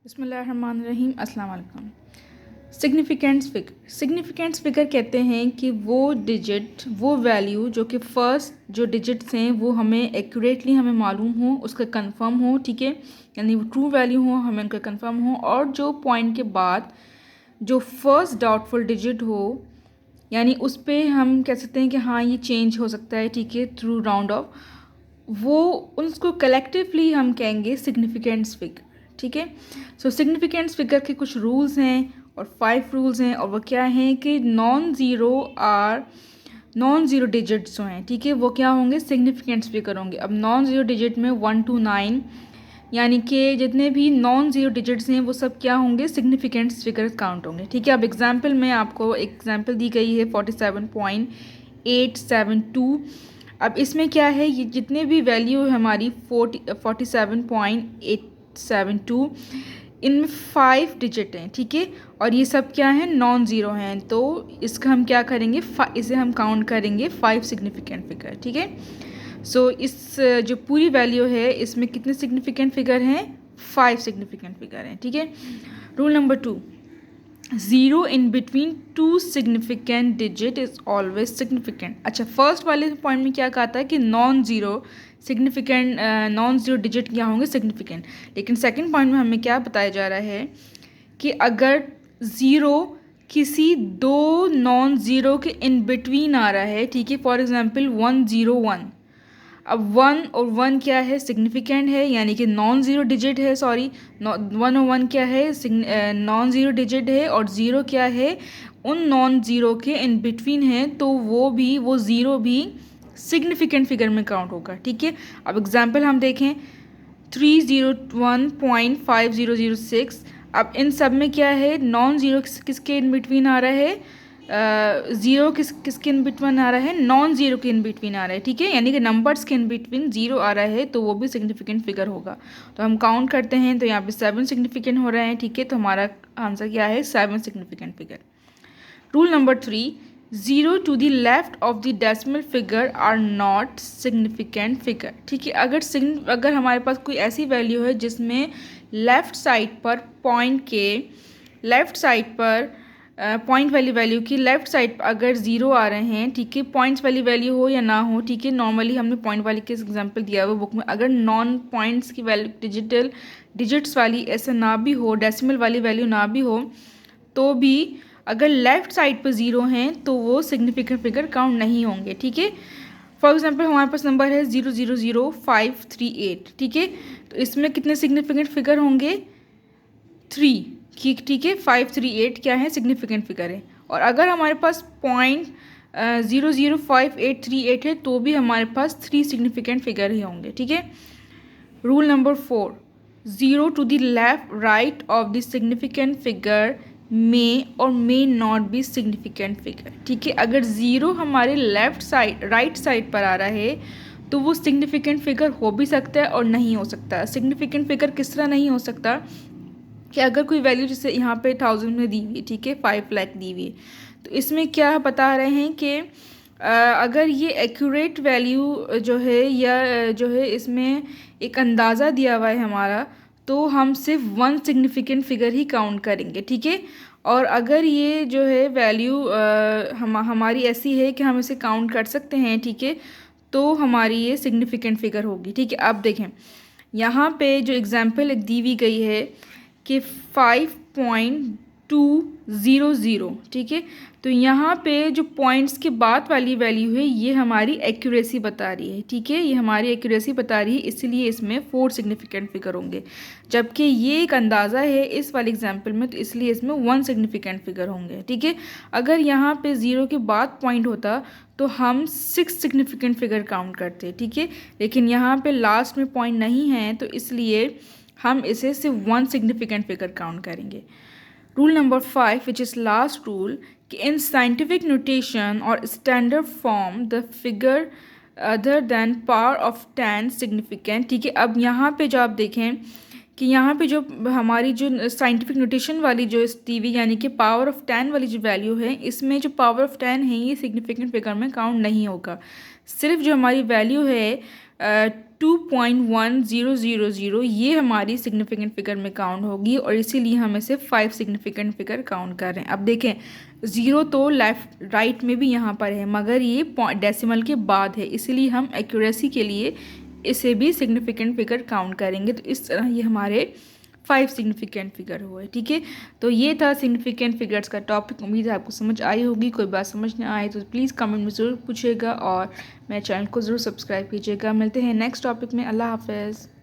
बिस्मिल्लाहिर्रहमानिर्रहीम अस्सलाम वालेकुम। सिग्निफिकेंस फिगर कहते हैं कि वो डिजिट, वो वैल्यू जो कि फ़र्स्ट जो डिजिट्स हैं वो हमें एक्यूरेटली हमें मालूम हो, उसका कंफर्म हो, ठीक है, यानी वो ट्रू वैल्यू हो, हमें उनका कंफर्म हो, और जो पॉइंट के बाद जो फर्स्ट डाउटफुल डिजिट हो, यानी उस पर हम कह सकते हैं कि हाँ ये चेंज हो सकता है, ठीक है, थ्रू राउंड ऑफ, वो उसको कलेक्टिवली हम कहेंगे सिग्निफिकेंस फिगर, ठीक है। सो सिग्निफिकेंस फिगर के कुछ रूल्स हैं और 5 रूल्स हैं, और वो क्या हैं कि नॉन ज़ीरो डिजिट्स जो हैं, ठीक है, वो क्या होंगे, सिग्निफिकेंस फिगर होंगे। अब नॉन ज़ीरो डिजिट में 1 to 9, यानी कि जितने भी नॉन ज़ीरो डिजिट्स हैं वो सब क्या होंगे, सिग्निफिकेंस फिगर्स काउंट होंगे, ठीक है। अब एग्जांपल में आपको एग्जांपल दी गई है 47.872। अब इसमें क्या है, ये जितने भी वैल्यू है हमारी 47.872, इनमें 5 डिजिट हैं, ठीक है, और ये सब क्या है, नॉन ज़ीरो हैं, तो इसका हम क्या करेंगे, इसे हम काउंट करेंगे 5 सिग्निफिकेंट फिगर, ठीक है। सो इस जो पूरी वैल्यू है इसमें कितने सिग्निफिकेंट फिगर हैं, 5 सिग्निफिकेंट फिगर हैं, ठीक है। Rule number 2, zero in between 2 significant digit is always significant. अच्छा, फर्स्ट वाले पॉइंट में क्या कहा था कि नॉन ज़ीरो डिजिट क्या होंगे, सिग्निफिकेंट, लेकिन सेकंड पॉइंट में हमें क्या बताया जा रहा है कि अगर ज़ीरो किसी दो नॉन ज़ीरो के इन बिटवीन आ रहा है, ठीक है, फॉर एग्जांपल 101, अब 1 और 1 क्या है, सिग्निफिकेंट है, यानी कि नॉन ज़ीरो डिजिट है, सॉरी, 1 और 1 क्या है, नॉन ज़ीरो डिजिट है, और ज़ीरो क्या है, उन नॉन ज़ीरो के इन बिटवीन है, तो वो ज़ीरो भी सिग्निफिकेंट फिगर में काउंट होगा, ठीक है। अब एग्जांपल हम देखें 301.5006। अब इन सब में क्या है, नॉन ज़ीरो किसके इन बिटवीन आ रहा है, ज़ीरो किसके इन बिटवीन आ रहा है, नॉन ज़ीरो के इन बिटवीन आ रहा है, ठीक है, यानी कि नंबर्स के इन बिटवीन ज़ीरो आ रहा है तो वो भी सिग्निफिकेंट फिगर होगा। तो हम काउंट करते हैं तो यहाँ पे 7 सिग्निफिकेंट हो रहे हैं, ठीक है, तो हमारा आंसर क्या है, 7 significant figure. Rule number 3, zero to the left of the decimal figure are not significant figure, ठीक है। अगर हमारे पास कोई ऐसी वैल्यू है जिसमें लेफ़्ट साइड पर पॉइंट के लेफ़्ट साइड पर पॉइंट वाली वैल्यू की लेफ़्ट साइड पर अगर ज़ीरो आ रहे हैं, ठीक है, पॉइंट्स वाली वैल्यू हो या ना हो, ठीक है, नॉर्मली हमने पॉइंट वाली के एग्जांपल दिया हुआ बुक में, अगर नॉन पॉइंट्स की वैल्यू डिजिट्स वाली ऐसा ना भी हो, डेसिमल वाली वैल्यू ना भी हो, तो भी अगर लेफ़्ट साइड पर ज़ीरो हैं तो वो सिग्निफिकेंट फिगर काउंट नहीं होंगे, ठीक है। फॉर एग्जांपल हमारे पास नंबर है 000538, ठीक है, तो इसमें कितने सिग्निफिकेंट फिगर होंगे, 3, ठीक है, 538 क्या है, सिग्निफिकेंट फिगर है। और अगर हमारे पास पॉइंट 005838 है तो भी हमारे पास 3 सिग्निफिकेंट फिगर ही होंगे, ठीक है। Rule number 4, zero to the left right of the significant figure may और may not be significant figure, ठीक है। अगर ज़ीरो हमारे राइट साइड पर आ रहा है तो वो सिग्निफिकेंट फिगर हो भी सकता है और नहीं हो सकता। सिग्निफिकेंट फिगर किस तरह नहीं हो सकता कि अगर कोई वैल्यू जैसे यहाँ पे 1000 में दी हुई है, ठीक है, 5 लाख दी हुई है, तो इसमें क्या बता रहे हैं कि अगर ये एक्यूरेट वैल्यू जो है या जो है इसमें एक अंदाज़ा दिया हुआ है हमारा, तो हम सिर्फ 1 सिग्निफिकेंट फिगर ही काउंट करेंगे, ठीक है। और अगर ये जो है वैल्यू हमारी ऐसी है कि हम इसे काउंट कर सकते हैं, ठीक है, तो हमारी ये सिग्निफिकेंट फिगर होगी, ठीक है। अब देखें यहाँ पे जो एग्जांपल एक दी हुई गई है कि 5.200, ठीक है, तो यहाँ पे जो पॉइंट्स के बाद वाली वैल्यू है ये हमारी एक्यूरेसी बता रही है, ठीक है, ये हमारी एक्यूरेसी बता रही है, इसलिए इसमें 4 सिग्निफिकेंट फिगर होंगे, जबकि ये एक अंदाज़ा है इस वाले एग्जांपल में, तो इसलिए इसमें 1 सिग्निफिकेंट फिगर होंगे, ठीक है। अगर यहाँ पे ज़ीरो के बाद पॉइंट होता तो हम 6 सिग्निफिकेंट फिगर काउंट करते, ठीक है, लेकिन यहाँ पे लास्ट में पॉइंट नहीं है तो इसलिए हम इसे सिर्फ 1 सिग्निफिकेंट फिगर काउंट करेंगे। Rule number 5 which is last rule, कि इन साइंटिफिक नोटेशन और standard form the figure other than power of 10 significant, ठीक है। अब यहाँ पे जो आप देखें कि यहाँ पे जो हमारी जो साइंटिफिक नोटेशन वाली जो टीवी यानी कि पावर ऑफ 10 वाली जो वैल्यू है, इसमें जो पावर ऑफ 10 है ये सिग्निफिकेंट फिगर में काउंट नहीं होगा। सिर्फ जो हमारी वैल्यू है 2.1000 ये हमारी सिग्निफिकेंट फिगर में काउंट होगी और इसीलिए हम इसे 5 सिग्निफिकेंट फिगर काउंट कर रहे हैं। अब देखें, ज़ीरो तो लेफ़्ट राइट में भी यहाँ पर है, मगर ये डेसिमल के बाद है, इसीलिए हम एक्यूरेसी के लिए इसे भी सिग्निफिकेंट फिगर काउंट करेंगे। तो इस तरह ये हमारे 5 सिग्निफिकेंट फिगर हुए। ठीक है, तो ये था सिग्निफिकेंट फिगर्स का टॉपिक। उम्मीद है आपको समझ आई होगी। कोई बात समझ ना आए तो प्लीज़ कमेंट में ज़रूर पूछिएगा और मेरे चैनल को ज़रूर सब्सक्राइब कीजिएगा। मिलते हैं नेक्स्ट टॉपिक में। अल्लाह हाफ़िज़।